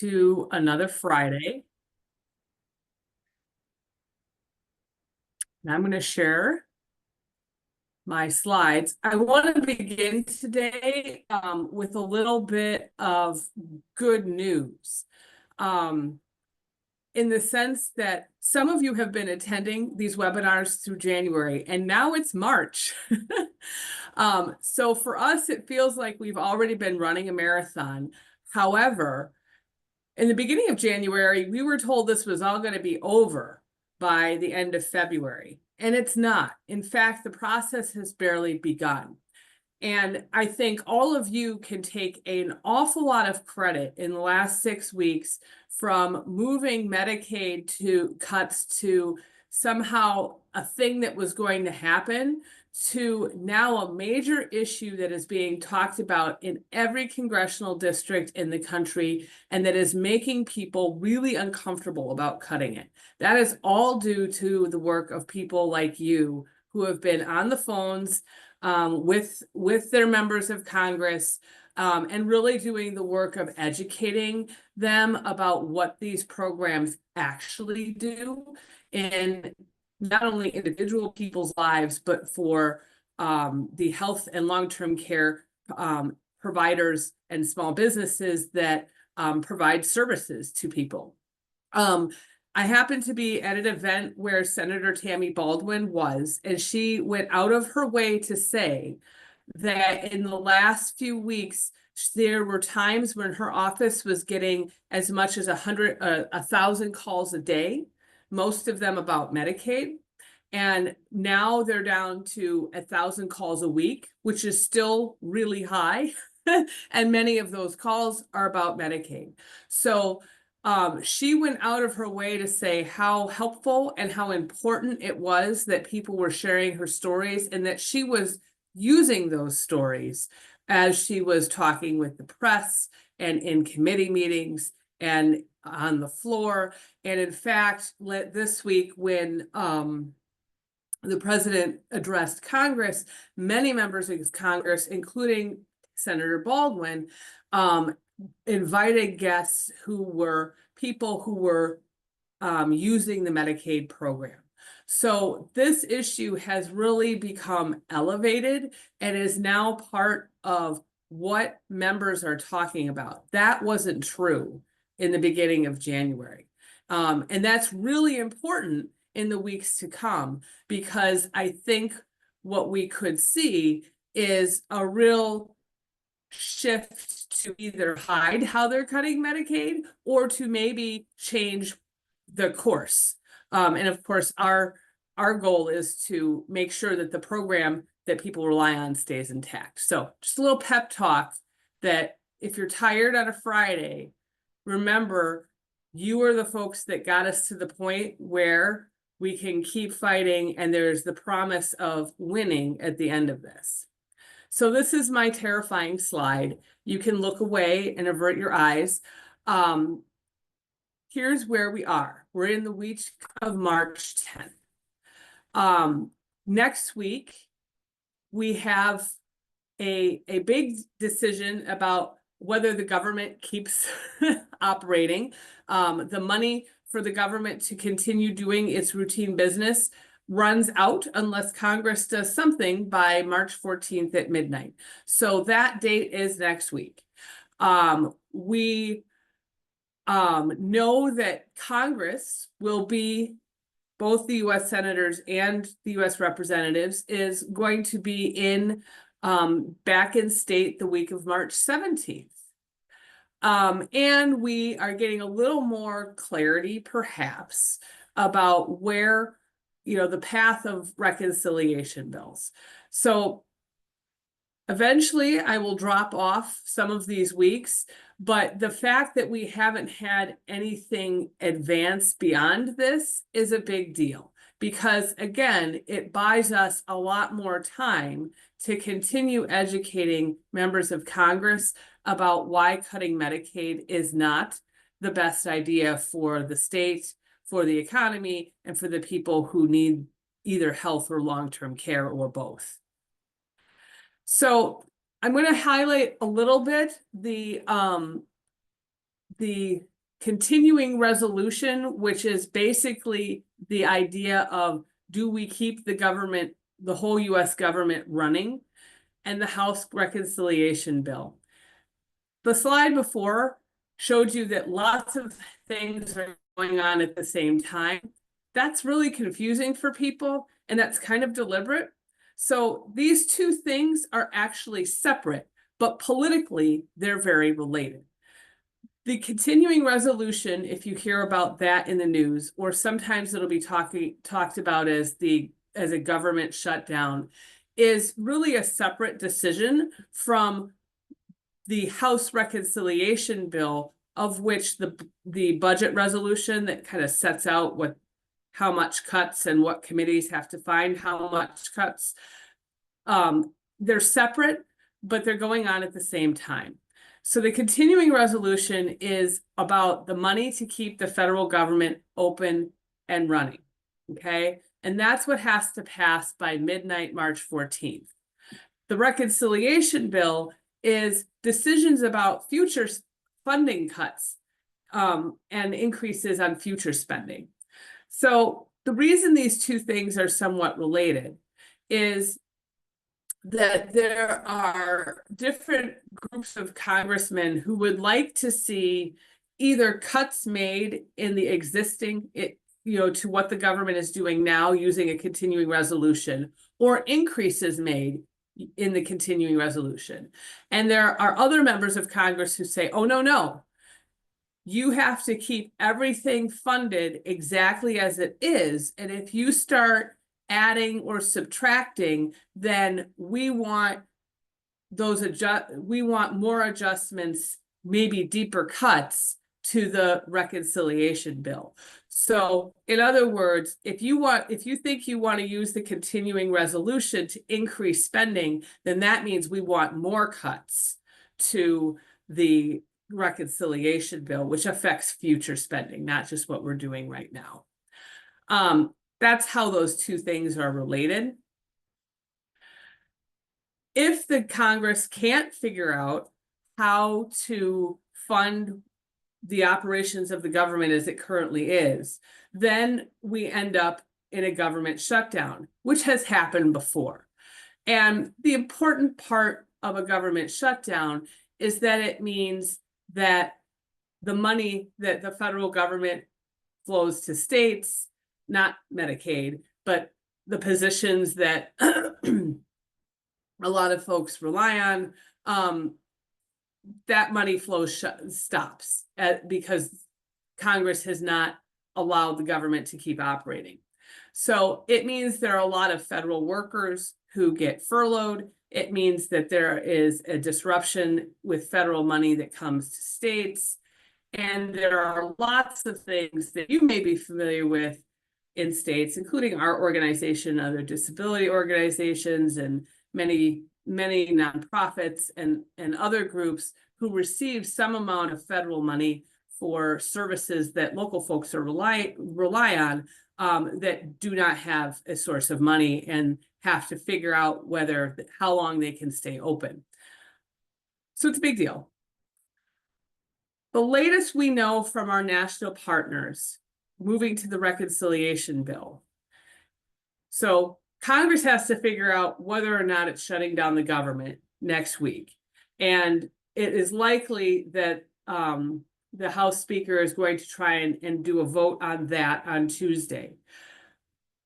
to another Friday. And I'm going to share my slides. I want to begin today with a little bit of good news. In the sense that some of you have been attending these webinars through January, and now it's March. So for us, it feels like we've already been running a marathon. However, in the beginning of January, we were told this was all going to be over by the end of February, and it's not. In fact, the process has barely begun. And I think all of you can take an awful lot of credit in the last 6 weeks from moving Medicaid to cuts to somehow a thing that was going to happen to now a major issue that is being talked about in every congressional district in the country and that is making people really uncomfortable about cutting it. That is all due to the work of people like you who have been on the phones with their members of Congress and really doing the work of educating them about what these programs actually do in not only individual people's lives, but for the health and long-term care providers and small businesses that provide services to people. I happened to be at an event where Senator Tammy Baldwin was, and she went out of her way to say that in the last few weeks, there were times when her office was getting as much as 1,000 calls a day, most of them about Medicaid. And now they're down to 1,000 calls a week, which is still really high. And many of those calls are about Medicaid. So she went out of her way to say how helpful and how important it was that people were sharing her stories and that she was using those stories as she was talking with the press and in committee meetings and on the floor. And in fact, this week when the president addressed Congress, many members of Congress, including Senator Baldwin, invited guests who were people who were using the Medicaid program. So this issue has really become elevated and is now part of what members are talking about. That wasn't true in the beginning of January. And that's really important in the weeks to come, because I think what we could see is a real shift to either hide how they're cutting Medicaid or to maybe change the course. And of course, our goal is to make sure that the program that people rely on stays intact. So just a little pep talk that if you're tired on a Friday, remember, you are the folks that got us to the point where we can keep fighting, and there's the promise of winning at the end of this. So this is my terrifying slide. You can look away and avert your eyes. Here's where we are. We're in the week of March 10th. Next week, we have a big decision about whether the government keeps operating. The money for the government to continue doing its routine business runs out unless Congress does something by March 14th at midnight. So that date is next week. We know that Congress will be, both the U.S. senators and the U.S. representatives, is going to be in back in state the week of March 17th. And we are getting a little more clarity, perhaps, about where, the path of reconciliation bills. So eventually I will drop off some of these weeks, but the fact that we haven't had anything advance beyond this is a big deal, because again, it buys us a lot more time to continue educating members of Congress about why cutting Medicaid is not the best idea for the state, for the economy, and for the people who need either health or long-term care or both. So I'm going to highlight a little bit the the continuing resolution, which is basically the idea of, do we keep the government, the whole US government running, and the House reconciliation bill. The slide before showed you that lots of things are going on at the same time. That's really confusing for people, and that's kind of deliberate. So these two things are actually separate, but politically, they're very related. The continuing resolution, if you hear about that in the news, or sometimes it'll be talked about as a government shutdown, is really a separate decision from the House reconciliation bill, of which the budget resolution that kind of sets out how much cuts and what committees have to find how much cuts. They're separate, but they're going on at the same time. So the continuing resolution is about the money to keep the federal government open and running, okay? And that's what has to pass by midnight, March 14th. The reconciliation bill is decisions about future funding cuts and increases on future spending. So the reason these two things are somewhat related is that there are different groups of congressmen who would like to see either cuts made in the existing, to what the government is doing now using a continuing resolution, or increases made in the continuing resolution. And there are other members of Congress who say, oh, no, you have to keep everything funded exactly as it is. And if you start adding or subtracting, then we want more adjustments, maybe deeper cuts to the reconciliation bill. So in other words, if you think you want to use the continuing resolution to increase spending, then that means we want more cuts to the reconciliation bill, which affects future spending, not just what we're doing right now. That's how those two things are related. If the Congress can't figure out how to fund the operations of the government as it currently is, then we end up in a government shutdown, which has happened before. And the important part of a government shutdown is that it means that the money that the federal government flows to states, not Medicaid, but the positions that a lot of folks rely on, that money flow stops because Congress has not allowed the government to keep operating. So it means there are a lot of federal workers who get furloughed. It means that there is a disruption with federal money that comes to states. And there are lots of things that you may be familiar with in states, including our organization, other disability organizations, and many nonprofits and other groups who receive some amount of federal money for services that local folks rely on, that do not have a source of money and have to figure out how long they can stay open. So it's a big deal. The latest we know from our national partners, moving to the reconciliation bill. So Congress has to figure out whether or not it's shutting down the government next week. And it is likely that the House Speaker is going to try and do a vote on that on Tuesday.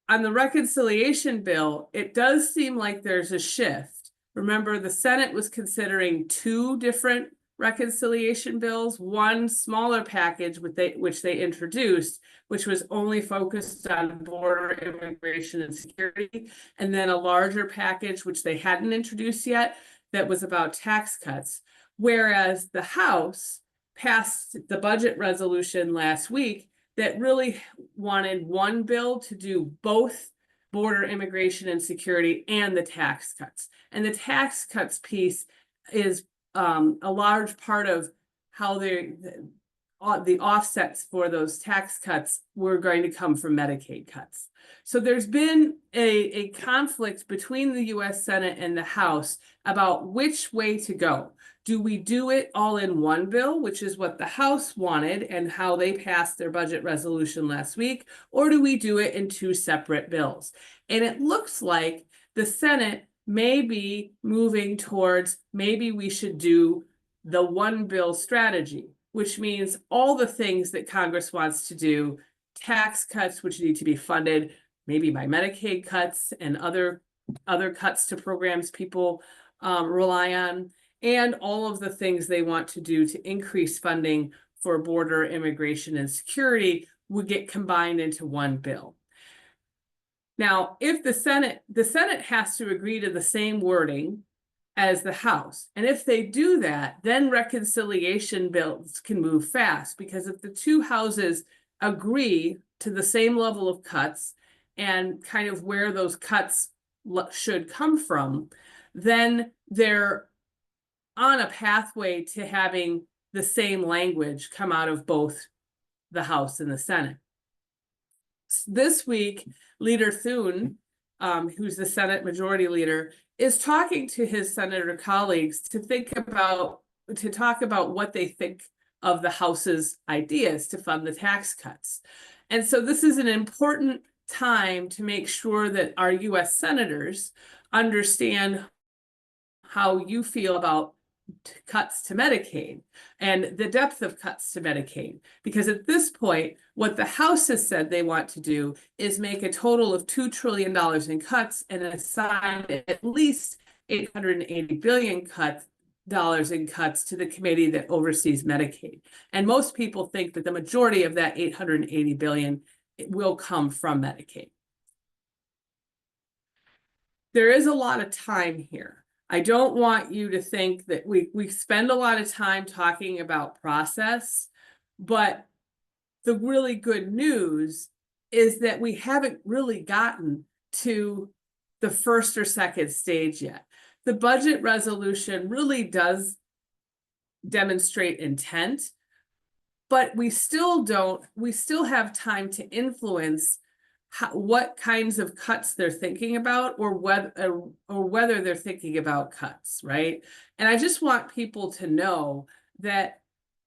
On the reconciliation bill, it does seem like there's a shift. Remember, the Senate was considering two different reconciliation bills, one smaller package which they introduced, which was only focused on border immigration and security, and then a larger package which they hadn't introduced yet that was about tax cuts. Whereas the House passed the budget resolution last week that really wanted one bill to do both border immigration and security and the tax cuts. And the tax cuts piece is a large part of how the offsets for those tax cuts were going to come from Medicaid cuts. So there's been a conflict between the US Senate and the House about which way to go. Do we do it all in one bill, which is what the House wanted and how they passed their budget resolution last week, or do we do it in two separate bills? And it looks like the Senate may be moving towards maybe we should do the one bill strategy, which means all the things that Congress wants to do, tax cuts, which need to be funded maybe by Medicaid cuts and other cuts to programs people rely on, and all of the things they want to do to increase funding for border immigration and security would get combined into one bill. Now, if the Senate has to agree to the same wording as the House. And if they do that, then reconciliation bills can move fast, because if the two houses agree to the same level of cuts and kind of where those cuts should come from, then they're on a pathway to having the same language come out of both the House and the Senate. This week, Leader Thune, who's the Senate Majority Leader, is talking to his senator colleagues to talk about what they think of the House's ideas to fund the tax cuts. And so this is an important time to make sure that our US senators understand how you feel about cuts to Medicaid and the depth of cuts to Medicaid. Because at this point, what the House has said they want to do is make a total of $2 trillion in cuts and assign at least $880 billion dollars in cuts to the committee that oversees Medicaid. And most people think that the majority of that $880 billion will come from Medicaid. There is a lot of time here. I don't want you to think that we spend a lot of time talking about process, but the really good news is that we haven't really gotten to the first or second stage yet. The budget resolution really does demonstrate intent, but we still have time to influence what kinds of cuts they're thinking about, or whether they're thinking about cuts, right? And I just want people to know that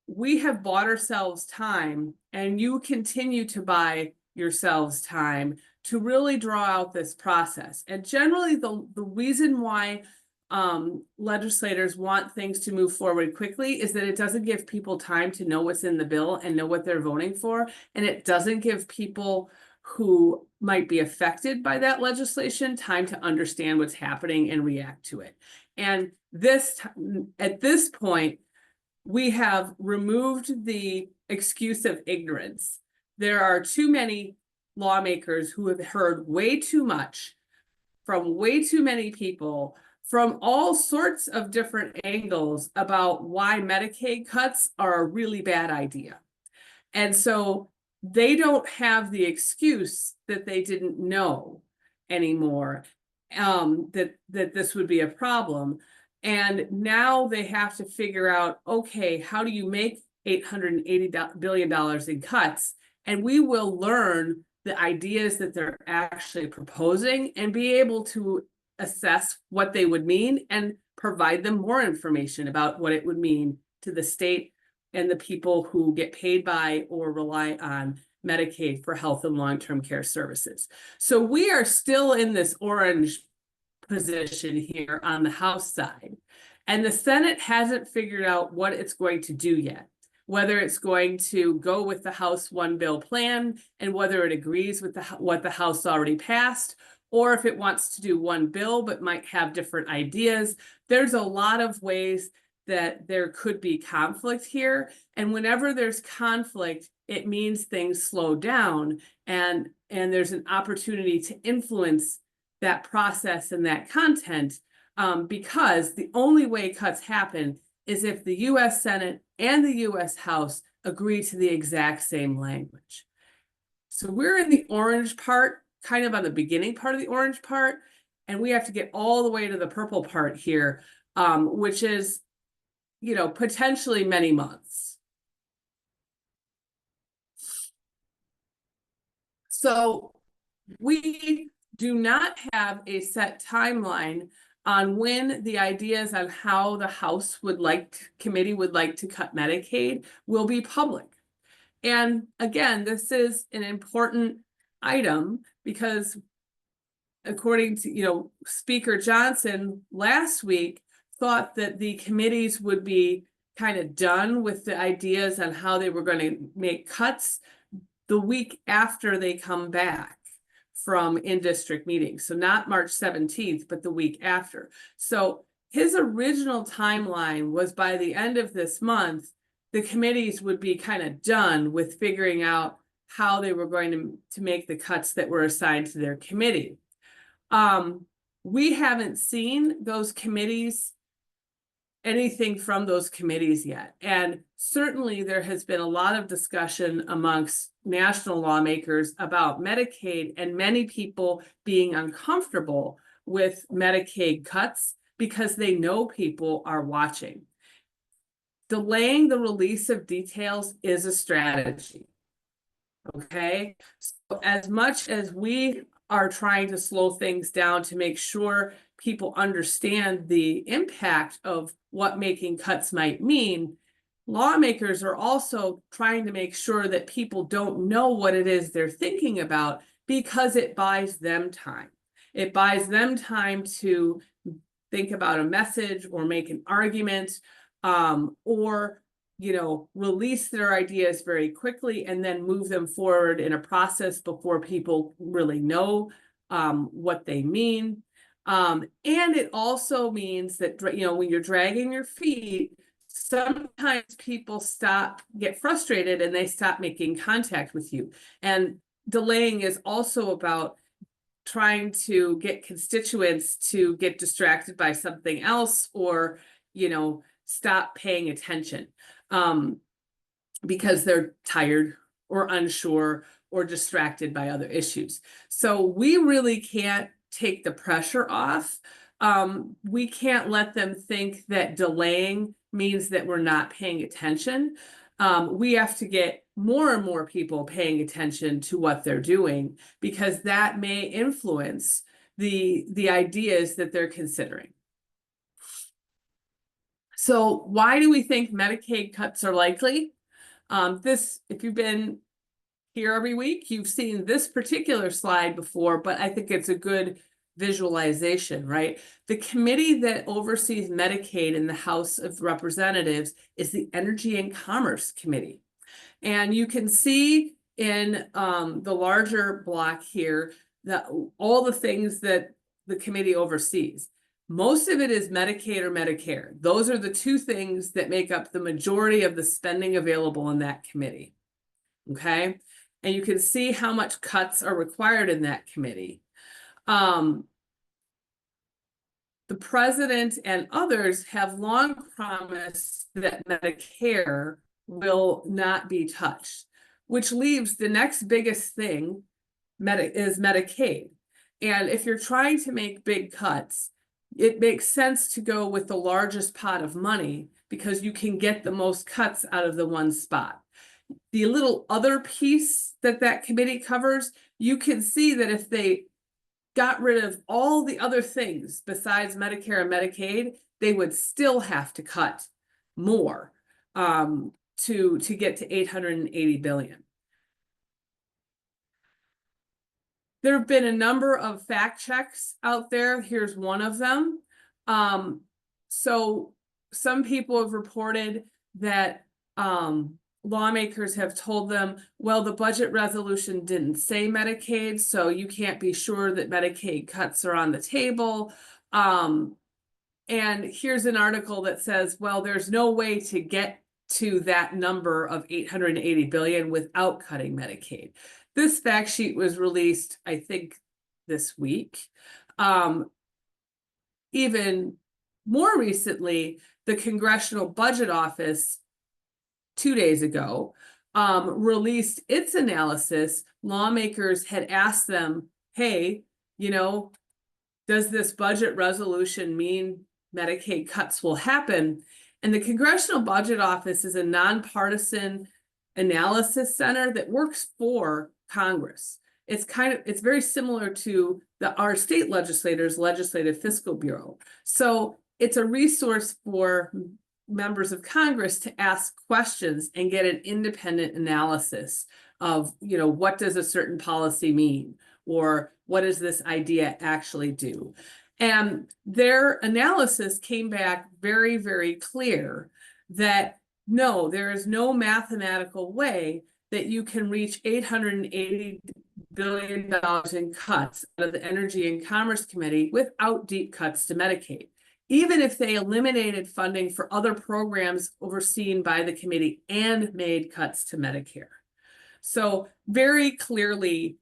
we have bought ourselves time, and you continue to buy yourselves time to really draw out this process. And generally, the reason why legislators want things to move forward quickly is that it doesn't give people time to know what's in the bill and know what they're voting for, and it doesn't give people who might be affected by that legislation time to understand what's happening and react to it. And at this point, we have removed the excuse of ignorance. There are too many lawmakers who have heard way too much from way too many people from all sorts of different angles about why Medicaid cuts are a really bad idea. And so they don't have the excuse that they didn't know anymore, that this would be a problem. And now they have to figure out, okay, how do you make $880 billion in cuts? And we will learn the ideas that they're actually proposing and be able to assess what they would mean and provide them more information about what it would mean to the state and the people who get paid by or rely on Medicaid for health and long-term care services. So we are still in this orange position here on the House side, and the Senate hasn't figured out what it's going to do yet, whether it's going to go with the House one bill plan and whether it agrees with what the House already passed, or if it wants to do one bill but might have different ideas. There's a lot of ways that there could be conflict here. And whenever there's conflict, it means things slow down, and there's an opportunity to influence that process and that content, because the only way cuts happen is if the US Senate and the US House agree to the exact same language. So we're in the orange part, kind of on the beginning part of the orange part, and we have to get all the way to the purple part here, which is, potentially many months. So we do not have a set timeline on when the ideas on how the House committee would like to cut Medicaid will be public. And again, this is an important item because according to, Speaker Johnson last week thought that the committees would be kind of done with the ideas on how they were going to make cuts the week after they come back from in-district meetings. So not March 17th, but the week after. So his original timeline was by the end of this month, the committees would be kind of done with figuring out how they were going to make the cuts that were assigned to their committee. We haven't seen those committees, anything from those committees yet. And certainly there has been a lot of discussion amongst national lawmakers about Medicaid and many people being uncomfortable with Medicaid cuts because they know people are watching. Delaying the release of details is a strategy. Okay, so as much as we are trying to slow things down to make sure people understand the impact of what making cuts might mean, lawmakers are also trying to make sure that people don't know what it is they're thinking about because it buys them time. It buys them time to think about a message or make an argument, or release their ideas very quickly and then move them forward in a process before people really know what they mean. And it also means that, when you're dragging your feet, sometimes people get frustrated and they stop making contact with you. And delaying is also about trying to get constituents to get distracted by something else or, stop paying attention because they're tired or unsure or distracted by other issues. So we really can't take the pressure off. We can't let them think that delaying means that we're not paying attention. We have to get more and more people paying attention to what they're doing because that may influence the ideas that they're considering. So why do we think Medicaid cuts are likely? If you've been here every week, you've seen this particular slide before, but I think it's a good visualization, right? The committee that oversees Medicaid in the House of Representatives is the Energy and Commerce Committee. And you can see in the larger block here that all the things that the committee oversees. Most of it is Medicaid or Medicare. Those are the two things that make up the majority of the spending available in that committee. Okay, and you can see how much cuts are required in that committee. The president and others have long promised that Medicare will not be touched, which leaves the next biggest thing is Medicaid. And if you're trying to make big cuts, it makes sense to go with the largest pot of money because you can get the most cuts out of the one spot. The little other piece that committee covers, you can see that if they got rid of all the other things besides Medicare and Medicaid, they would still have to cut more to get to $880 billion. There have been a number of fact checks out there. Here's one of them. So some people have reported that lawmakers have told them, well, the budget resolution didn't say Medicaid, so you can't be sure that Medicaid cuts are on the table. And here's an article that says, well, there's no way to get to that number of 880 billion without cutting Medicaid. This fact sheet was released, I think, this week. Even more recently, the Congressional Budget Office 2 days ago released its analysis. Lawmakers had asked them, hey, does this budget resolution mean Medicaid cuts will happen? And the Congressional Budget Office is a nonpartisan analysis center that works for Congress. it's very similar to our state legislators' Legislative Fiscal Bureau. So it's a resource for members of Congress to ask questions and get an independent analysis of, what does a certain policy mean? Or what does this idea actually do? And their analysis came back very, very clear that no, there is no mathematical way that you can reach $880 billion in cuts out of the Energy and Commerce Committee without deep cuts to Medicaid, even if they eliminated funding for other programs overseen by the committee and made cuts to Medicare. So very clearly,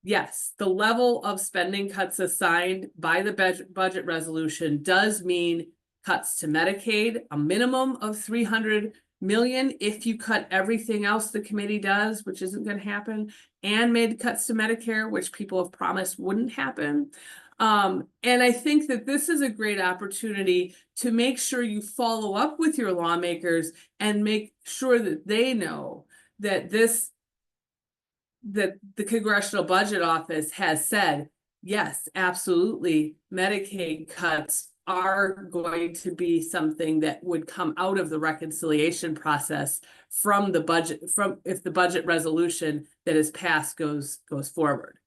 yes, the level of spending cuts assigned by the budget resolution does mean cuts to Medicaid, a minimum of $300 million if you cut everything else the committee does, which isn't going to happen, and made cuts to Medicare, which people have promised wouldn't happen. And I think that this is a great opportunity to make sure you follow up with your lawmakers and make sure that they know that that the Congressional Budget Office has said, yes, absolutely, Medicaid cuts are going to be something that would come out of the reconciliation process from the budget, if the budget resolution that is passed goes forward.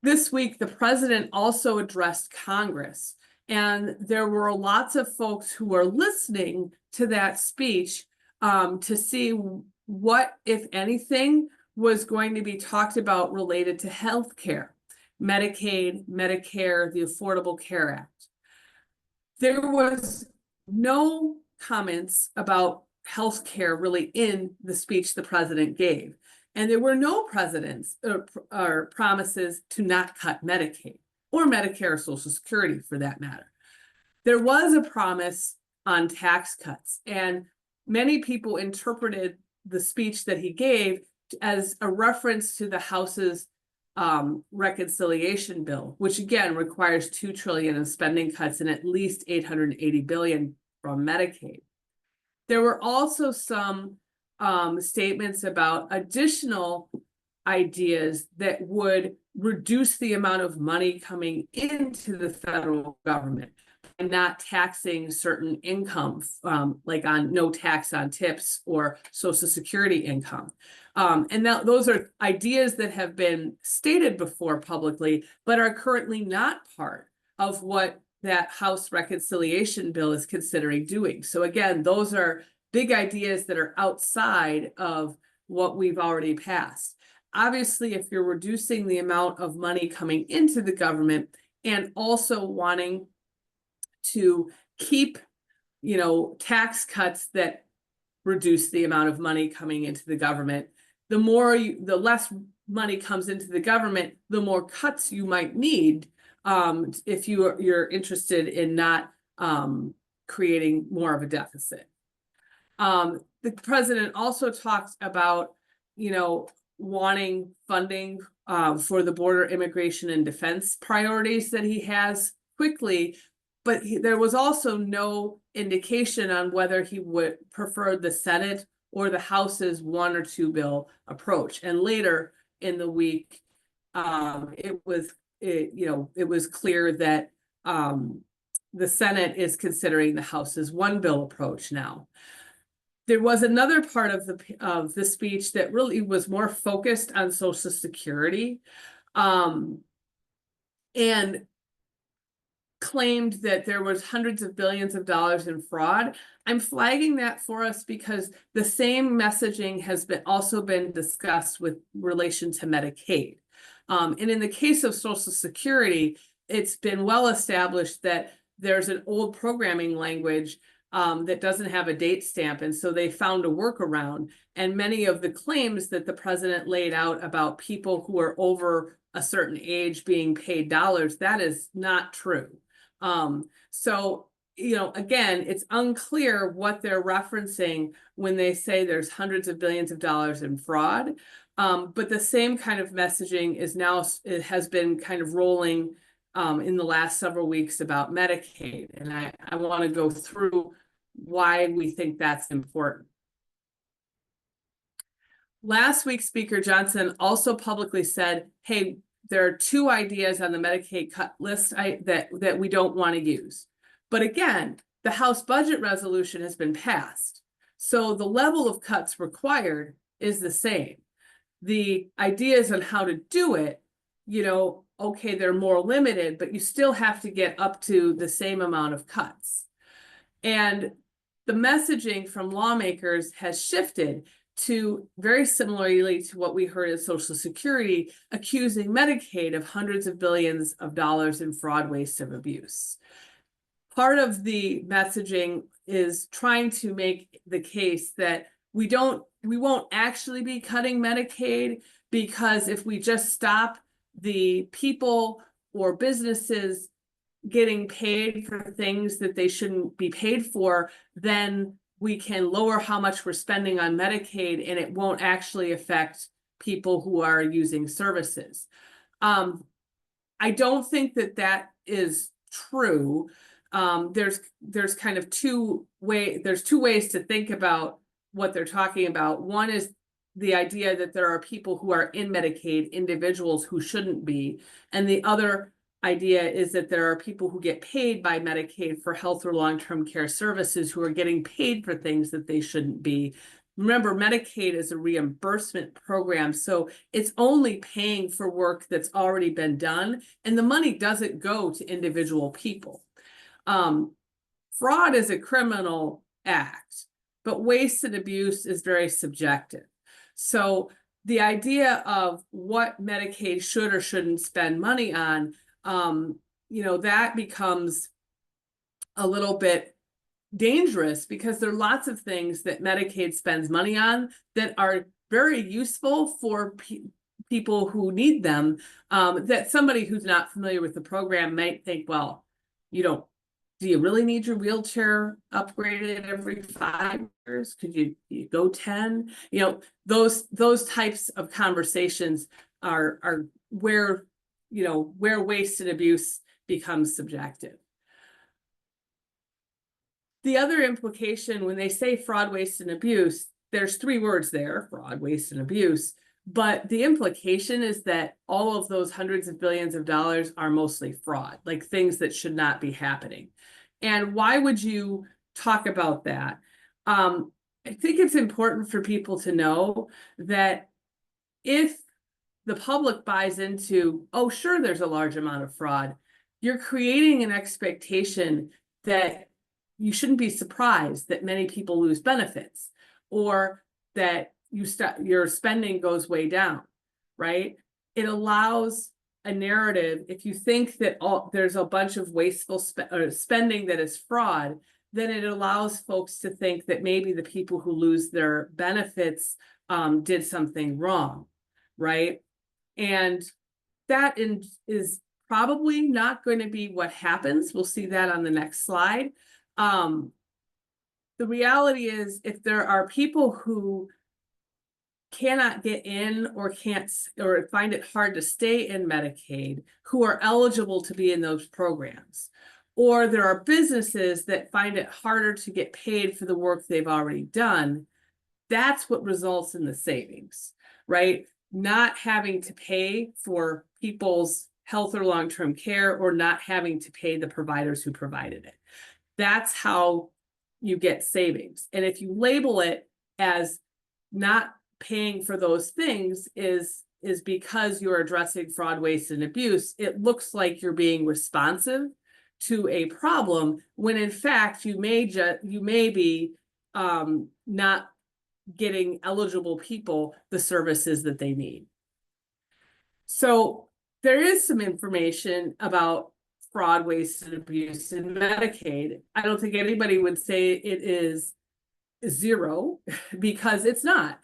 This week, the president also addressed Congress, and there were lots of folks who were listening to that speech to see what, if anything, was going to be talked about related to health care, Medicaid, Medicare, the Affordable Care Act. There was no comments about health care really in the speech the president gave. And there were no or promises to not cut Medicaid or Medicare or Social Security for that matter. There was a promise on tax cuts, and many people interpreted the speech that he gave as a reference to the House's reconciliation bill, which again requires $2 trillion in spending cuts and at least $880 billion from Medicaid. There were also some statements about additional ideas that would reduce the amount of money coming into the federal government by not taxing certain income, like on no tax on tips or Social Security income. And now those are ideas that have been stated before publicly, but are currently not part of what that House reconciliation bill is considering doing. So again, those are big ideas that are outside of what we've already passed. Obviously, if you're reducing the amount of money coming into the government and also wanting to keep, tax cuts that reduce the amount of money coming into the government, the less money comes into the government, the more cuts you might need if you're interested in not creating more of a deficit. The president also talked about, wanting funding for the border, immigration, and defense priorities that he has quickly, but there was also no indication on whether he would prefer the Senate or the House's 1 or 2 bill approach. And later in the week, it was clear that the Senate is considering the House's 1 bill approach now. There was another part of the speech that really was more focused on Social Security, and claimed that there was hundreds of billions of dollars in fraud. I'm flagging that for us because the same messaging has also been discussed with relation to Medicaid. And in the case of Social Security, it's been well established that there's an old programming language that doesn't have a date stamp. And so they found a workaround. And many of the claims that the president laid out about people who are over a certain age being paid dollars, that is not true. So, again, it's unclear what they're referencing when they say there's hundreds of billions of dollars in fraud. But the same kind of messaging it has been kind of rolling in the last several weeks about Medicaid. And I want to go through why we think that's important. Last week, Speaker Johnson also publicly said, hey, there are two ideas on the Medicaid cut list that we don't want to use. But again, the House budget resolution has been passed. So the level of cuts required is the same. The ideas on how to do it, okay, they're more limited, but you still have to get up to the same amount of cuts. And the messaging from lawmakers has shifted to very similarly to what we heard in Social Security, accusing Medicaid of hundreds of billions of dollars in fraud, waste, and abuse. Part of the messaging is trying to make the case that we won't actually be cutting Medicaid, because if we just stop the people or businesses getting paid for things that they shouldn't be paid for, then we can lower how much we're spending on Medicaid, and it won't actually affect people who are using services. I don't think that is true. There's kind of two ways to think about what they're talking about. One is the idea that there are people who are in Medicaid, individuals who shouldn't be, and the other idea is that there are people who get paid by Medicaid for health or long-term care services who are getting paid for things that they shouldn't be. Remember, Medicaid is a reimbursement program, so it's only paying for work that's already been done, and the money doesn't go to individual people. Fraud is a criminal act, but waste and abuse is very subjective. So the idea of what Medicaid should or shouldn't spend money on, that becomes a little bit dangerous, because there are lots of things that Medicaid spends money on that are very useful for people who need them, that somebody who's not familiar with the program might think, well, do you really need your wheelchair upgraded every 5 years? Could you go 10? Those types of conversations are where waste and abuse becomes subjective. The other implication when they say fraud, waste, and abuse, there's 3 words there: fraud, waste, and abuse. But the implication is that all of those hundreds of billions of dollars are mostly fraud, like things that should not be happening. And why would you talk about that? I think it's important for people to know that if the public buys into, oh, sure, there's a large amount of fraud, you're creating an expectation that you shouldn't be surprised that many people lose benefits, or that your spending goes way down, right? It allows a narrative. If you think that there's a bunch of wasteful spending that is fraud, then it allows folks to think that maybe the people who lose their benefits did something wrong, right? And that is probably not going to be what happens. We'll see that on the next slide. The reality is, if there are people who cannot get in or find it hard to stay in Medicaid, who are eligible to be in those programs, or there are businesses that find it harder to get paid for the work they've already done, that's what results in the savings, right? Not having to pay for people's health or long-term care, or not having to pay the providers who provided it. That's how you get savings. And if you label it as not paying for those things is because you're addressing fraud, waste, and abuse, it looks like you're being responsive to a problem, when in fact you may be not getting eligible people the services that they need. So there is some information about fraud, waste, and abuse in Medicaid. I don't think anybody would say it is 0, because it's not.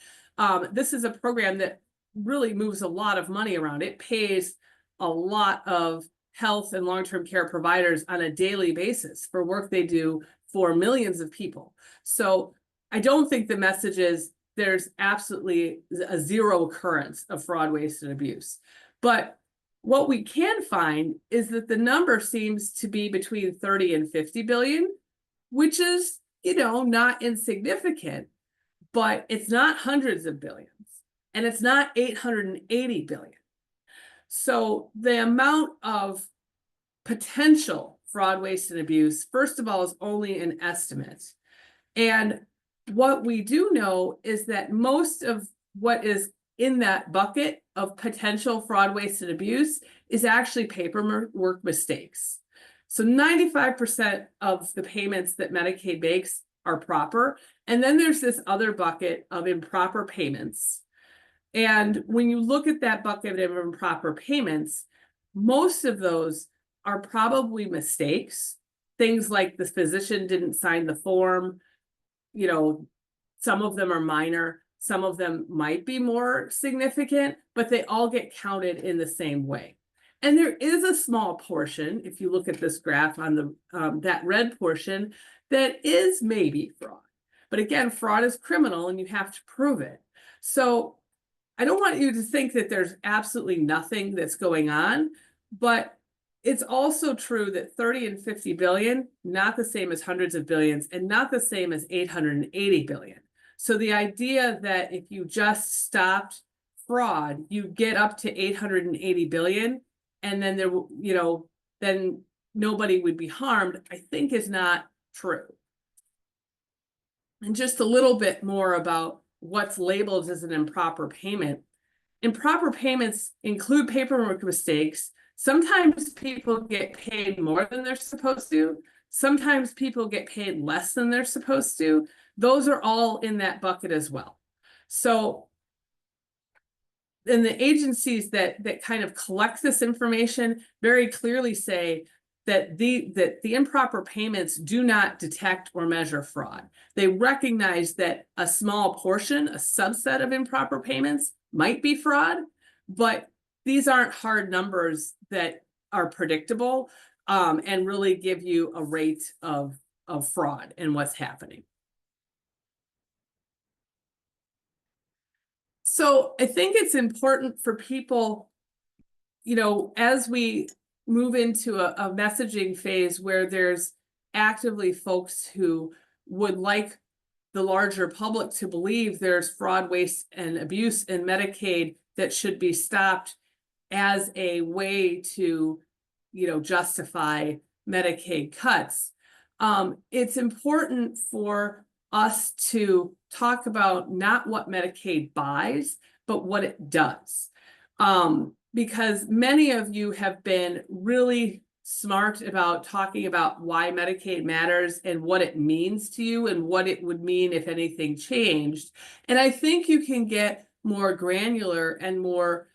This is a program that really moves a lot of money around. It pays a lot of health and long-term care providers on a daily basis for work they do for millions of people. So I don't think the message is there's absolutely a 0 occurrence of fraud, waste, and abuse. But what we can find is that the number seems to be between 30 and 50 billion, which is, not insignificant, but it's not hundreds of billions. and it's not 880 billion. So the amount of potential fraud, waste, and abuse, first of all, is only an estimate. And what we do know is that most of what is in that bucket of potential fraud, waste, and abuse is actually paperwork mistakes. So 95% of the payments that Medicaid makes are proper. And then there's this other bucket of improper payments. And when you look at that bucket of improper payments, most of those are probably mistakes. Things like the physician didn't sign the form, you know, some of them are minor, some of them might be more significant, but they all get counted in the same way. And there is a small portion, if you look at this graph on the that red portion, that is maybe fraud. But again, fraud is criminal and you have to prove it. So I don't want you to think that there's absolutely nothing that's going on, but it's also true that 30 and 50 billion, not the same as hundreds of billions and not the same as 880 billion. So the idea that if you just stopped fraud, you get up to 880 billion and then there, you know, then nobody would be harmed, I think is not true. And just a little bit more about what's labeled as an improper payment. Improper payments include paperwork mistakes. Sometimes people get paid more than they're supposed to. Sometimes people get paid less than they're supposed to. Those are all in that bucket as well. So, and the agencies that kind of collect this information very clearly say that the improper payments do not detect or measure fraud. They recognize that a small portion, a subset of improper payments might be fraud, but these aren't hard numbers that are predictable and really give you a rate of fraud and what's happening. So I think it's important for people, you know, as we move into a messaging phase where there's actively folks who would like the larger public to believe there's fraud, waste, and abuse in Medicaid that should be stopped as a way to, you know, justify Medicaid cuts. It's important for us to talk about not what Medicaid buys, but what it does. Because many of you have been really smart about talking about why Medicaid matters and what it means to you and what it would mean if anything changed. And I think you can get more granular and more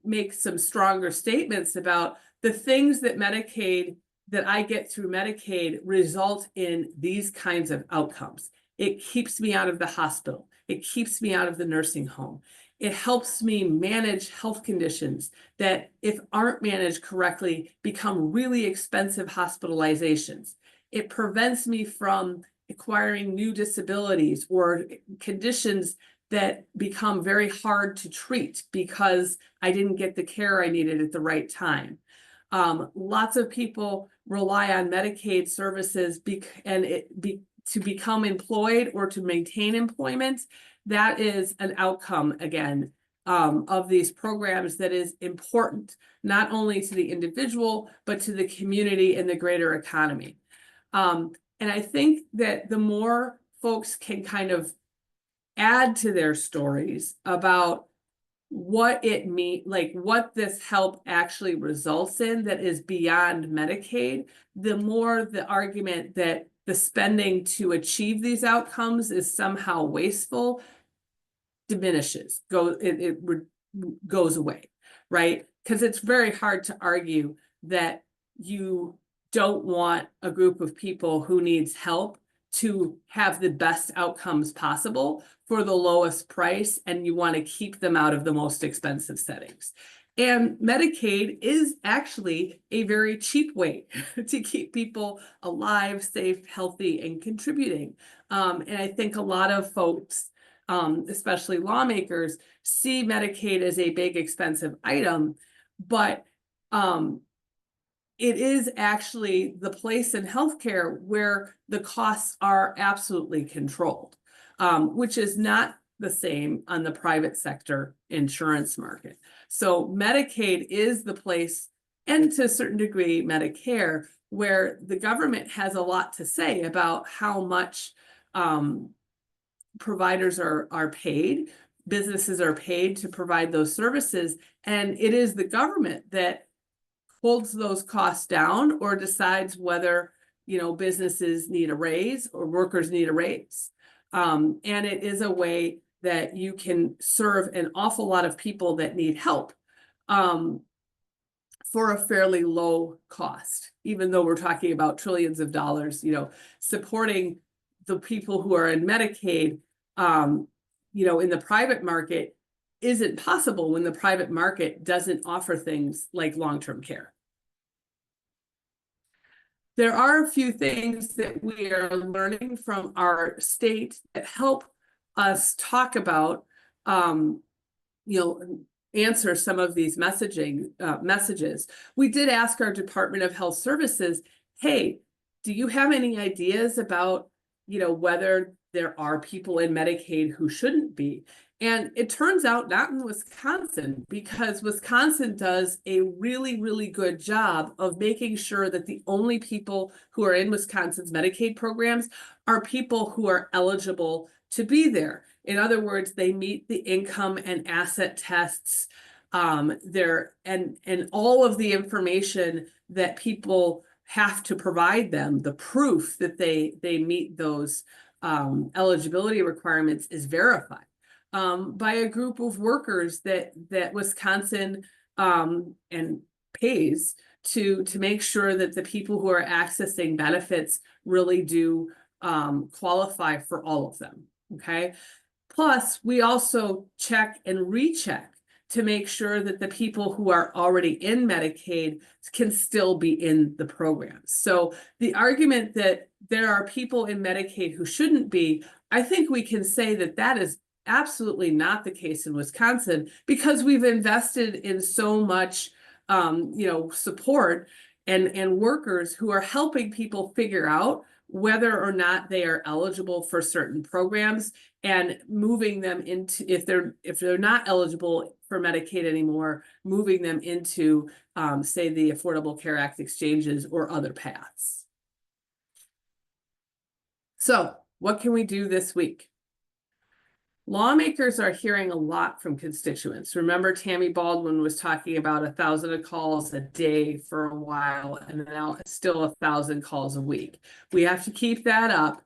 make some stronger statements about the things that Medicaid, that I get through Medicaid result in these kinds of outcomes. It keeps me out of the hospital. It keeps me out of the nursing home. It helps me manage health conditions that, if aren't managed correctly, become really expensive hospitalizations. It prevents me from acquiring new disabilities or conditions that become very hard to treat because I didn't get the care I needed at the right time. Lots of people rely on Medicaid services to become employed or to maintain employment. That is an outcome, again, of these programs that is important, not only to the individual, but to the community and the greater economy. And I think that the more folks can kind of add to their stories about what it means, like what this help actually results in that is beyond Medicaid, the more the argument that the spending to achieve these outcomes is somehow wasteful diminishes, it goes away, right? Because it's very hard to argue that you don't want a group of people who needs help to have the best outcomes possible for the lowest price, and you want to keep them out of the most expensive settings. And Medicaid is actually a very cheap way to keep people alive, safe, healthy, and contributing. And I think a lot of folks, especially lawmakers, see Medicaid as a big expensive item, but it is actually the place in healthcare where the costs are absolutely controlled, which is not the same on the private sector insurance market. So Medicaid is the place, and to a certain degree, Medicare, where the government has a lot to say about how much providers are paid, businesses are paid to provide those services, and it is the government that holds those costs down or decides whether businesses need a raise or workers need a raise. And it is a way that you can serve an awful lot of people that need help for a fairly low cost, even though we're talking about trillions of dollars, supporting the people who are in Medicaid, in the private market isn't possible when the private market doesn't offer things like long-term care. There are a few things that we are learning from our state that help us talk about, answer some of these messages. We did ask our Department of Health Services, hey, do you have any ideas about, whether there are people in Medicaid who shouldn't be? And it turns out not in Wisconsin, because Wisconsin does a really, really good job of making sure that the only people who are in Wisconsin's Medicaid programs are people who are eligible to be there. In other words, they meet the income and asset tests, and all of the information that people have to provide them, the proof that they meet those eligibility requirements is verified by a group of workers that Wisconsin and pays to make sure that the people who are accessing benefits really do qualify for all of them. Okay. Plus, we also check and recheck to make sure that the people who are already in Medicaid can still be in the programs. So the argument that there are people in Medicaid who shouldn't be, I think we can say that that is absolutely not the case in Wisconsin, because we've invested in so much support and workers who are helping people figure out whether or not they are eligible for certain programs, and moving them into, if they're not eligible for Medicaid anymore, moving them into, say, the Affordable Care Act exchanges or other paths. So what can we do this week? Lawmakers are hearing a lot from constituents. Remember, Tammy Baldwin was talking about 1,000 calls a day for a while, and now it's still 1,000 calls a week. We have to keep that up.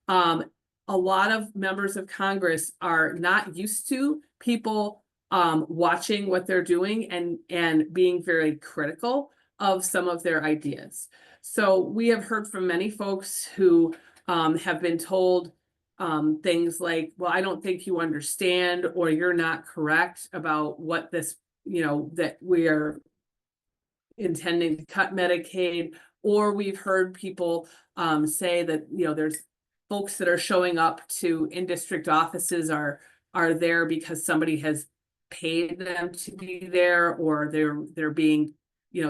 A lot of members of Congress are not used to people watching what they're doing and being very critical of some of their ideas. So we have heard from many folks who have been told things like, well, I don't think you understand, or you're not correct about what this, that we are intending to cut Medicaid. Or we've heard people say that, there's folks that are showing up to in-district offices are there because somebody has paid them to be there, or they're being,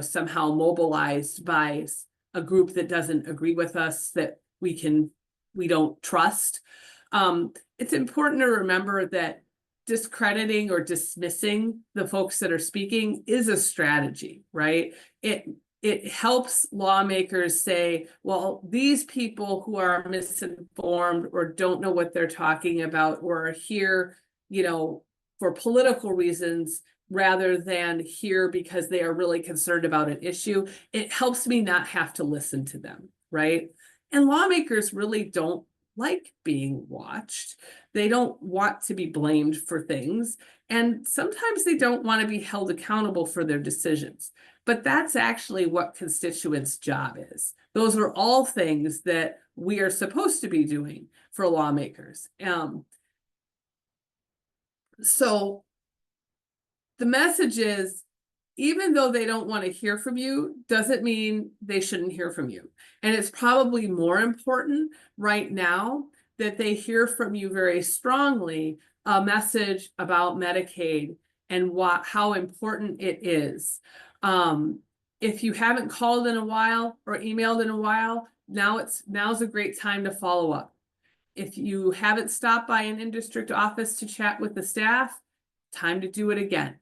somehow mobilized by a group that doesn't agree with us, that we don't trust. It's important to remember that discrediting or dismissing the folks that are speaking is a strategy, right? It helps lawmakers say, well, these people who are misinformed or don't know what they're talking about, or are here, for political reasons rather than here because they are really concerned about an issue. It helps me not have to listen to them, right? And lawmakers really don't like being watched. They don't want to be blamed for things. And sometimes they don't want to be held accountable for their decisions. But that's actually what constituents' job is. Those are all things that we are supposed to be doing for lawmakers. So the message is, even though they don't want to hear from you, doesn't mean they shouldn't hear from you. And it's probably more important right now that they hear from you very strongly a message about Medicaid and how important it is. If you haven't called in a while or emailed in a while, now's a great time to follow up. If you haven't stopped by an in-district office to chat with the staff, time to do it again.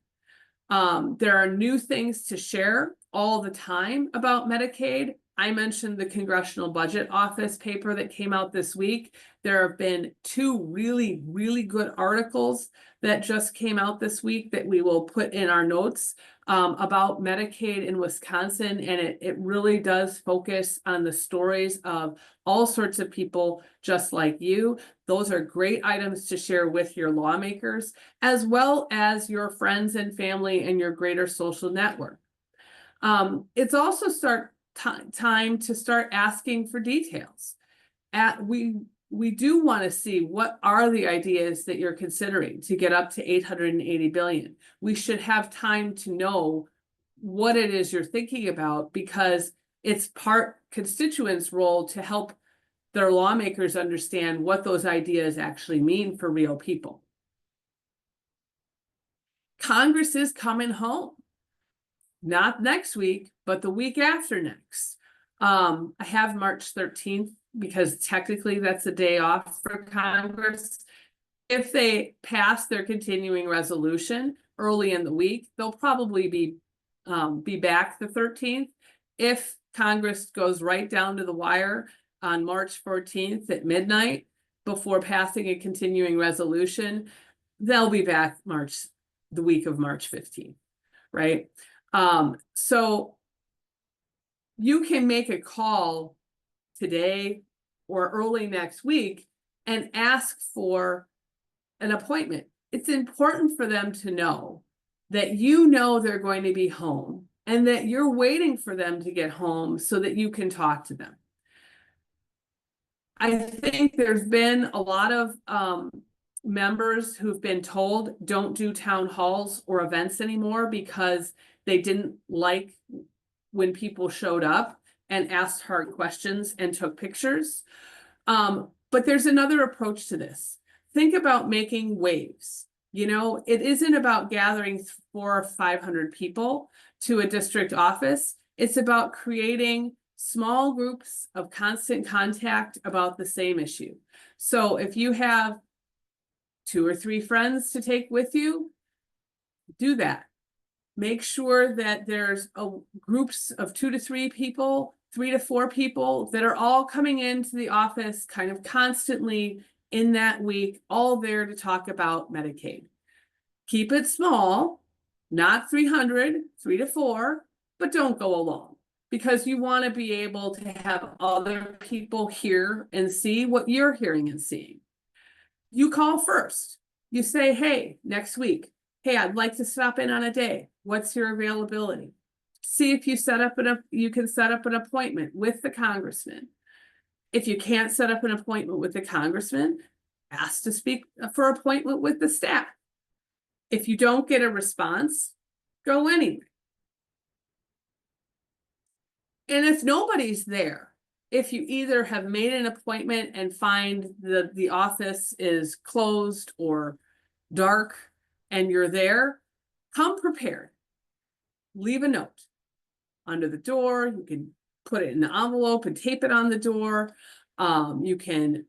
There are new things to share all the time about Medicaid. I mentioned the Congressional Budget Office paper that came out this week. There have been two really, really good articles that just came out this week that we will put in our notes about Medicaid in Wisconsin. And it really does focus on the stories of all sorts of people just like you. Those are great items to share with your lawmakers, as well as your friends and family and your greater social network. It's also time to start asking for details. We do want to see what are the ideas that you're considering to get up to 880 billion. We should have time to know what it is you're thinking about, because it's part constituents' role to help their lawmakers understand what those ideas actually mean for real people. Congress is coming home. Not next week, but the week after next. I have March 13th because technically that's a day off for Congress. If they pass their continuing resolution early in the week, they'll probably be back the 13th. If Congress goes right down to the wire on March 14th at midnight before passing a continuing resolution, they'll be back the week of March 15th, right? So you can make a call today or early next week and ask for an appointment. It's important for them to know that you know they're going to be home and that you're waiting for them to get home so that you can talk to them. I think there's been a lot of members who've been told don't do town halls or events anymore because they didn't like when people showed up and asked hard questions and took pictures. But there's another approach to this. Think about making waves. You know, it isn't about gathering 400 or 500 people to a district office. It's about creating small groups of constant contact about the same issue. So if you have 2 or 3 friends to take with you, do that. Make sure that there's groups of 2 to 3 people, 3 to 4 people that are all coming into the office kind of constantly in that week, all there to talk about Medicaid. Keep it small, not 300, 3 to 4, but don't go alone, because you want to be able to have other people hear and see what you're hearing and seeing. You call first. You say, hey, next week, hey, I'd like to stop in on a day. What's your availability? See if you can set up an appointment with the congressman. If you can't set up an appointment with the congressman, ask to speak for appointment with the staff. If you don't get a response, go anyway. And if nobody's there, if you either have made an appointment and find the office is closed or dark and you're there, come prepared. Leave a note under the door. You can put it in an envelope and tape it on the door. You can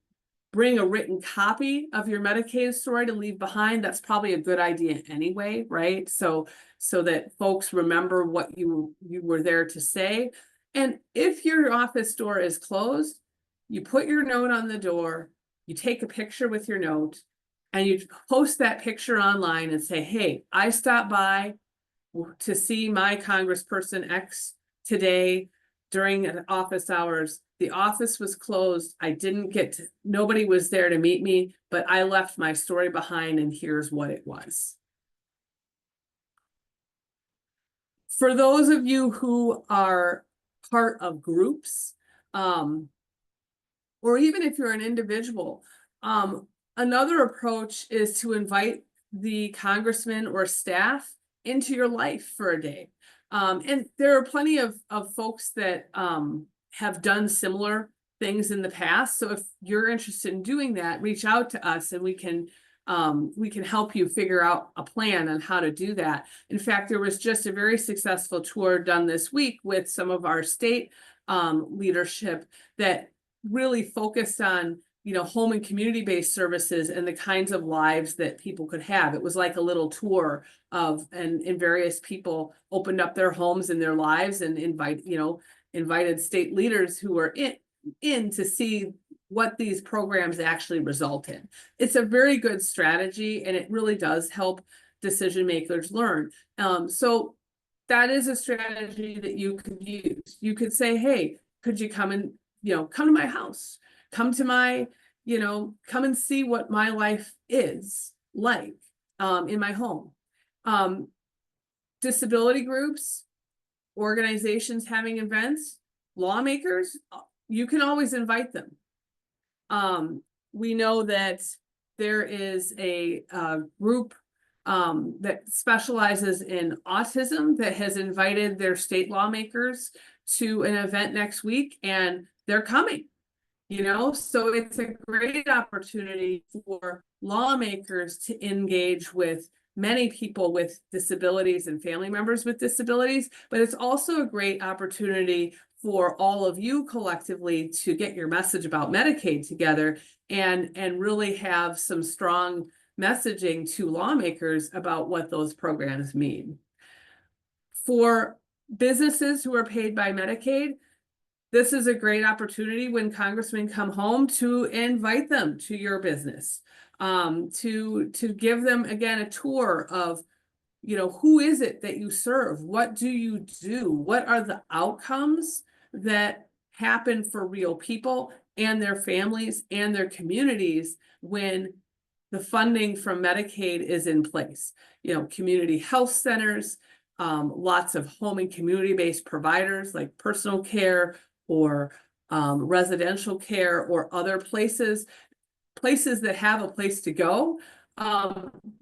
bring a written copy of your Medicaid story to leave behind. That's probably a good idea anyway, right? So that folks remember what you were there to say. And if your office door is closed, you put your note on the door, you take a picture with your note, and you post that picture online and say, hey, I stopped by to see my Congressperson X today during office hours. The office was closed. Nobody was there to meet me, but I left my story behind and here's what it was. For those of you who are part of groups, or even if you're an individual, another approach is to invite the congressman or staff into your life for a day. And there are plenty of folks that have done similar things in the past. So if you're interested in doing that, reach out to us and we can help you figure out a plan on how to do that. In fact, there was just a very successful tour done this week with some of our state leadership that really focused on, home and community-based services and the kinds of lives that people could have. It was like a little tour and various people opened up their homes and their lives and invited state leaders who were in to see what these programs actually result in. It's a very good strategy, and it really does help decision makers learn. So that is a strategy that you could use. You could say, hey, could you come and, come to my house, come to my, come and see what my life is like in my home. Disability groups, organizations having events, lawmakers, you can always invite them. We know that there is a group that specializes in autism that has invited their state lawmakers to an event next week, and they're coming, so it's a great opportunity for lawmakers to engage with many people with disabilities and family members with disabilities, but it's also a great opportunity for all of you collectively to get your message about Medicaid together and really have some strong messaging to lawmakers about what those programs mean. For businesses who are paid by Medicaid, this is a great opportunity when congressmen come home to invite them to your business, to give them, again, a tour of, who is it that you serve? What do you do? What are the outcomes that happen for real people and their families and their communities when the funding from Medicaid is in place? Community health centers, lots of home and community-based providers like personal care or residential care or other places that have a place to go.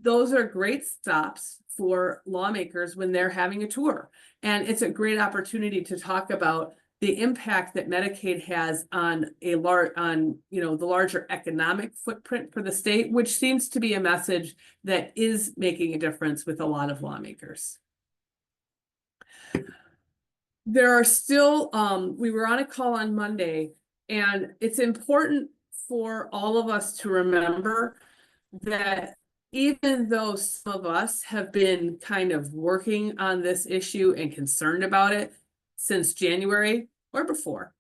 Those are great stops for lawmakers when they're having a tour. And it's a great opportunity to talk about the impact that Medicaid has on the larger economic footprint for the state, which seems to be a message that is making a difference with a lot of lawmakers. There are still, we were on a call on Monday, and it's important for all of us to remember that even though some of us have been kind of working on this issue and concerned about it since January or before,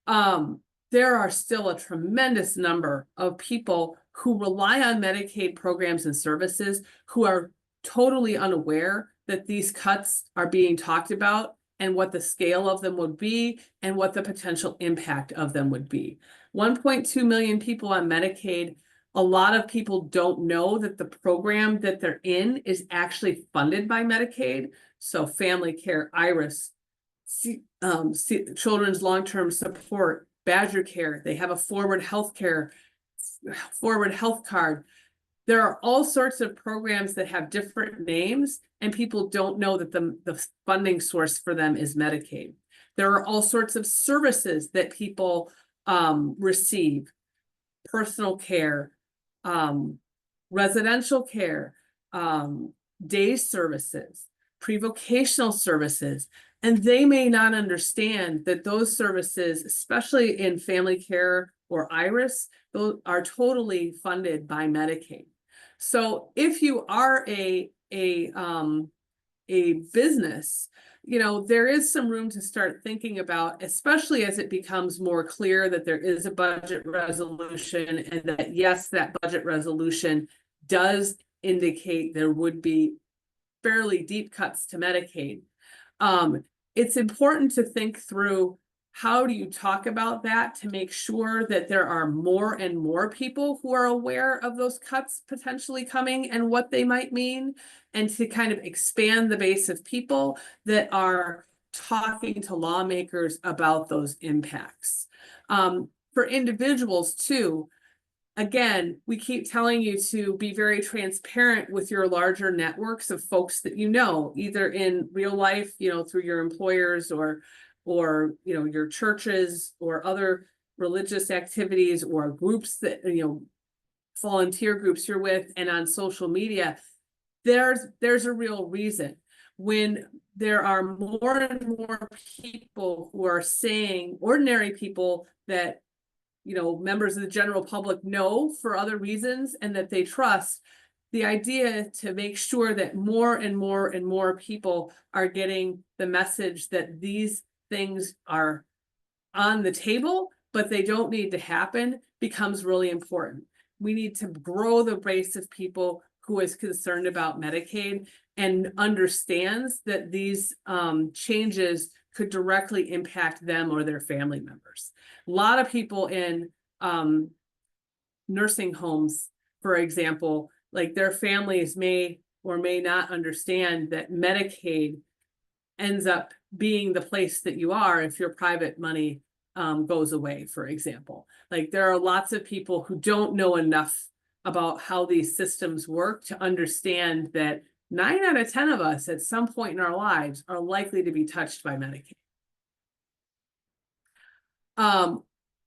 there are still a tremendous number of people who rely on Medicaid programs and services who are totally unaware that these cuts are being talked about and what the scale of them would be and what the potential impact of them would be. 1.2 million people on Medicaid. A lot of people don't know that the program that they're in is actually funded by Medicaid. So family care, IRIS, children's long-term support, Badger Care, they have a forward health card. There are all sorts of programs that have different names, and people don't know that the funding source for them is Medicaid. There are all sorts of services that people receive: personal care, residential care, day services, pre-vocational services, and they may not understand that those services, especially in family care or IRIS, those are totally funded by Medicaid. So if you are a business, there is some room to start thinking about, especially as it becomes more clear that there is a budget resolution and that, yes, that budget resolution does indicate there would be fairly deep cuts to Medicaid. It's important to think through, how do you talk about that to make sure that there are more and more people who are aware of those cuts potentially coming and what they might mean, and to kind of expand the base of people that are talking to lawmakers about those impacts. For individuals too, again, we keep telling you to be very transparent with your larger networks of folks that either in real life, through your employers or your churches or other religious activities or groups that, volunteer groups you're with, and on social media. There's a real reason. When there are more and more people who are saying, ordinary people that members of the general public know for other reasons and that they trust. The idea to make sure that more and more and more people are getting the message that these things are on the table, but they don't need to happen, becomes really important. We need to grow the base of people who is concerned about Medicaid and understands that these changes could directly impact them or their family members. A lot of people in nursing homes, for example, like their families may or may not understand that Medicaid ends up being the place that you are if your private money goes away, for example. Like there are lots of people who don't know enough about how these systems work to understand that 9 out of 10 of us at some point in our lives are likely to be touched by Medicaid.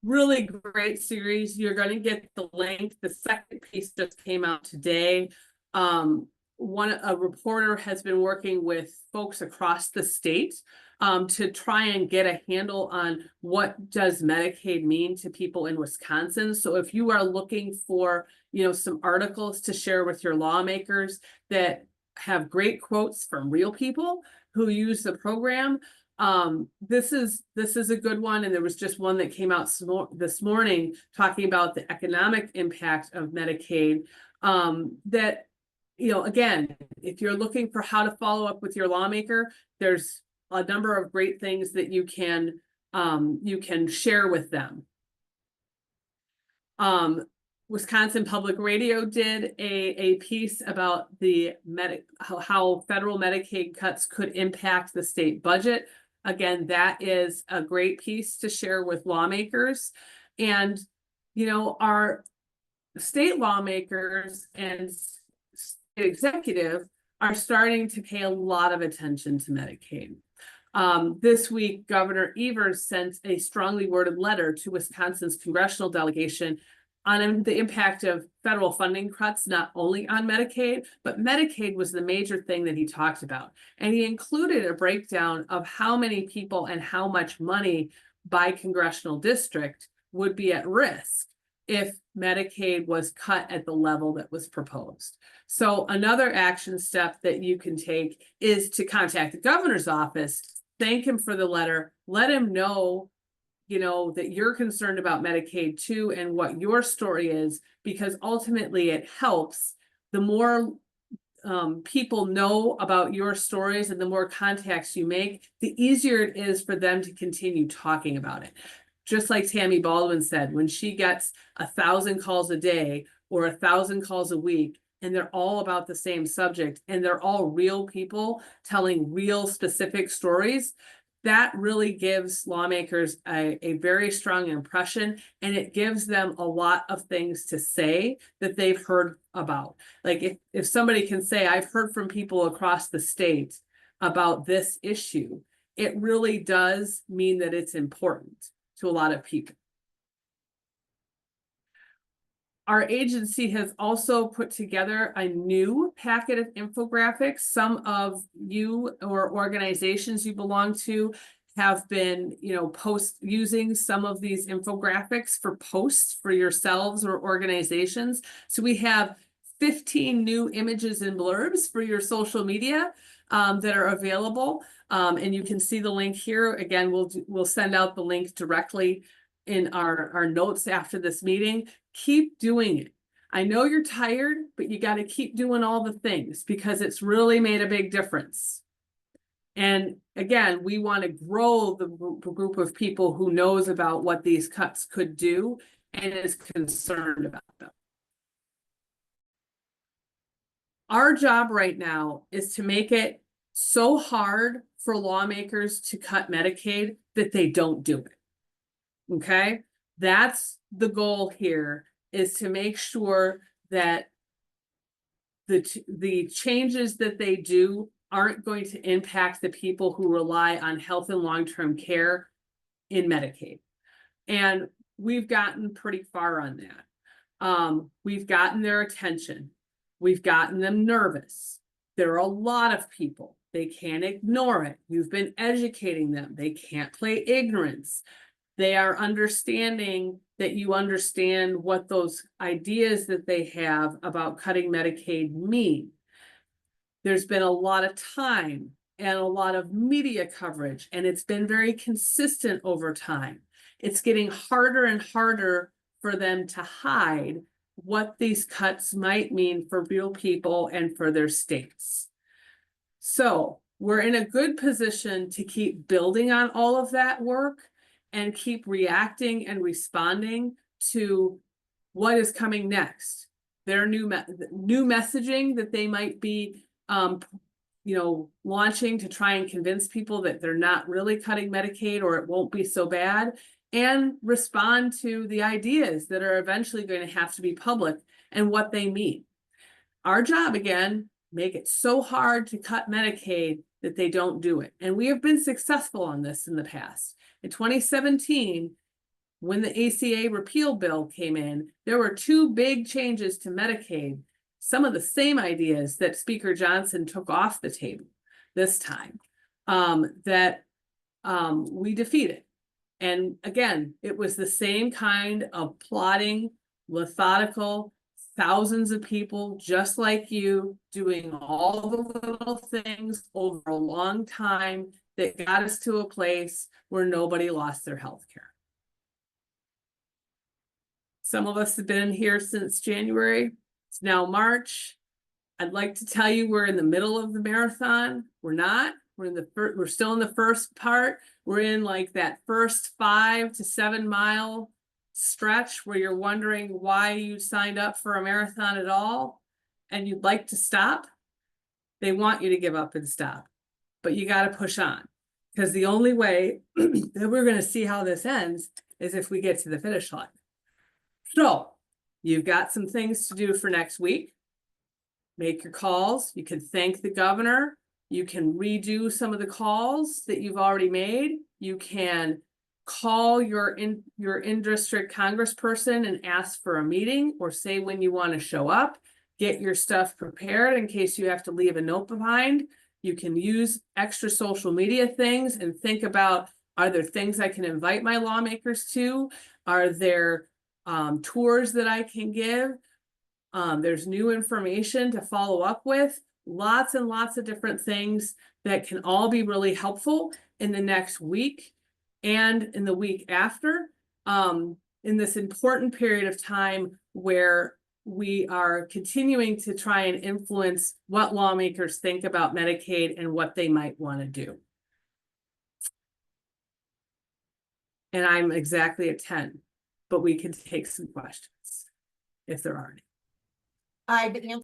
Really great series. You're going to get the link. The second piece just came out today. A reporter has been working with folks across the state to try and get a handle on what does Medicaid mean to people in Wisconsin. So if you are looking for, some articles to share with your lawmakers that have great quotes from real people who use the program, this is a good one. And there was just one that came out this morning talking about the economic impact of Medicaid, that, again, if you're looking for how to follow up with your lawmaker, there's a number of great things that you can share with them. Wisconsin Public Radio did a piece about how federal Medicaid cuts could impact the state budget. Again, that is a great piece to share with lawmakers. And, our state lawmakers and state executive are starting to pay a lot of attention to Medicaid. This week, Governor Evers sent a strongly worded letter to Wisconsin's congressional delegation on the impact of federal funding cuts, not only on Medicaid, but Medicaid was the major thing that he talked about. And he included a breakdown of how many people and how much money by congressional district would be at risk if Medicaid was cut at the level that was proposed. So another action step that you can take is to contact the governor's office, thank him for the letter, let him know that you're concerned about Medicaid too and what your story is, because ultimately it helps. The more people know about your stories and the more contacts you make, the easier it is for them to continue talking about it. Just like Tammy Baldwin said, when she gets 1,000 calls a day or 1,000 calls a week, and they're all about the same subject, and they're all real people telling real specific stories, that really gives lawmakers a very strong impression, and it gives them a lot of things to say that they've heard about. Like if somebody can say, I've heard from people across the state about this issue, it really does mean that it's important to a lot of people. Our agency has also put together a new packet of infographics. Some of you or organizations you belong to have been, using some of these infographics for posts for yourselves or organizations. So we have 15 new images and blurbs for your social media that are available. And you can see the link here. Again, we'll send out the link directly in our notes after this meeting. Keep doing it. I know you're tired, but you got to keep doing all the things because it's really made a big difference. And again, we want to grow the group of people who knows about what these cuts could do and is concerned about them. Our job right now is to make it so hard for lawmakers to cut Medicaid that they don't do it. Okay, that's the goal here, is to make sure that the changes that they do aren't going to impact the people who rely on health and long-term care in Medicaid. And we've gotten pretty far on that. We've gotten their attention. We've gotten them nervous. There are a lot of people. They can't ignore it. You've been educating them. They can't play ignorance. They are understanding that you understand what those ideas that they have about cutting Medicaid mean. There's been a lot of time and a lot of media coverage, and it's been very consistent over time. It's getting harder and harder for them to hide what these cuts might mean for real people and for their states. So we're in a good position to keep building on all of that work and keep reacting and responding to what is coming next. Their new messaging that they might be launching to try and convince people that they're not really cutting Medicaid or it won't be so bad, and respond to the ideas that are eventually going to have to be public and what they mean. Our job, again, make it so hard to cut Medicaid that they don't do it. And we have been successful on this in the past. In 2017, when the ACA repeal bill came in, there were 2 big changes to Medicaid, some of the same ideas that Speaker Johnson took off the table this time, that we defeated. And again, it was the same kind of plotting, methodical, thousands of people just like you doing all the little things over a long time that got us to a place where nobody lost their health care. Some of us have been here since January. It's now March. I'd like to tell you we're in the middle of the marathon. We're not. We're still in the first part. We're in like that first 5 to 7 mile stretch where you're wondering why you signed up for a marathon at all and you'd like to stop. They want you to give up and stop, but you got to push on, because the only way that we're going to see how this ends is if we get to the finish line. So you've got some things to do for next week. Make your calls. You can thank the governor. You can redo some of the calls that you've already made. You can call your in-district congressperson and ask for a meeting, or say when you want to show up. Get your stuff prepared in case you have to leave a note behind. You can use extra social media things and think about, are there things I can invite my lawmakers to? Are there tours that I can give? There's new information to follow up with. Lots and lots of different things that can all be really helpful in the next week and in the week after, in this important period of time where we are continuing to try and influence what lawmakers think about Medicaid and what they might want to do. And I'm exactly at 10, but we can take some questions if there are any. I'd answer